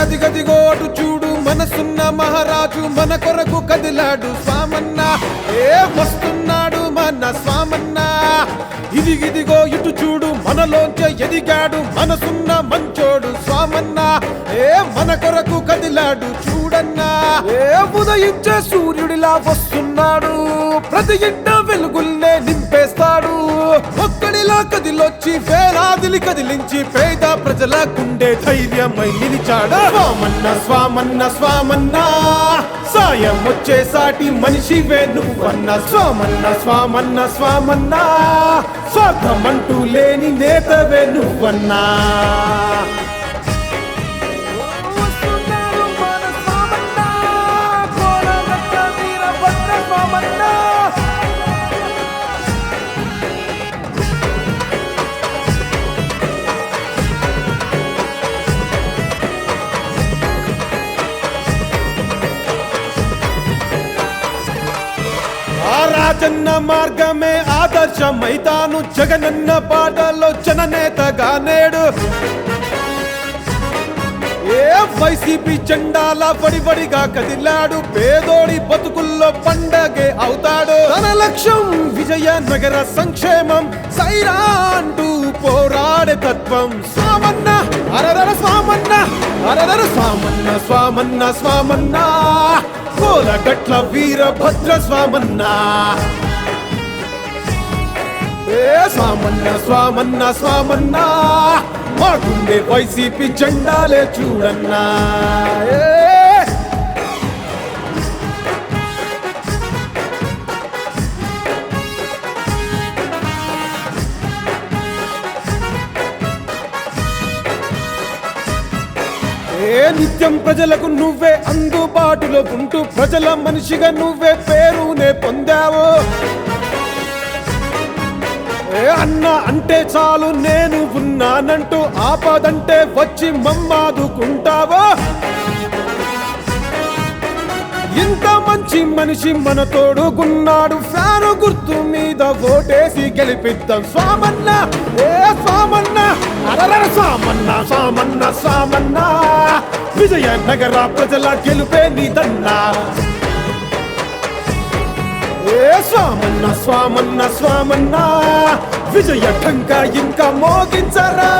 అదిగదిగో అటు చూడు మనసున్న మహారాజు మన కొరకు కదిలాడు స్వామన్న వస్తున్నాడు మన స్వామన్న ఇదిగిదిగో ఇటు చూడు మనలోంచే ఎదిగాడు మనసున్న మంచోడు స్వామన్న మన కొరకు కదిలాడు చూడన్నా ఉదయించే సూర్యుడిలా వస్తున్నాడు ప్రతి ఇంట వెలుగుల్నే నింపేస్తాడు ఒక్కడిలా కదిలొచ్చి వేలాదిని కదిలించి పేద ప్రజల గుండె ధైర్యమై నిలిచాడు స్వామన్న స్వామన్న స్వామన్న సాయం వచ్చే సాటి మనిషివే నువ్వన్న స్వామన్న స్వామన్న స్వామన్న స్వార్థమంటూ లేని నేతవే నువ్వన్నా రాజన్న మార్గమే ఆదర్శమైతాను జగనన్న బాటలో జననేతగా నేడు వైసీపీ జెండాల వడివడిగా కదిలాడు పేదోడి బతుకుల్లో పండగే అవుతాడు తన లక్ష్యం విజయనగర సంక్షేమం సైరా అంటూ పోరాడే తత్వం స్వామన్న అరదర స్వామన్న అరదర స్వామన్న స్వామన్న స్వామన్న కోలగట్ల వీరభద్ర స్వామన్న స్వామన్న స్వామన్న స్వామన్న మా గుండె వైసీపీ జెండాలే చూడన్నా నిత్యం ప్రజలకు నువ్వే అందుబాటులో ఉంటూ ప్రజల మనిషిగా నువ్వే పేరునే పొందావు అన్న అంటే చాలు నేను ఉన్నానంటూ ఆపదంటే వచ్చి మమ్మాదుకుంటావో ఇంత మంచి మనిషి మన తోడుగున్నాడు ఫ్యాను గుర్తు మీద ఓటేసి గెలిపిద్దాం స్వామన్న స్వామన్న అరర స్వామన్న స్వామన్న స్వామన్న విజయనగర ప్రజల గెలుపే నీదన్నా స్వామన్న స్వామన్న స్వామన్న విజయ ఢంకా ఇంకా మోగించరా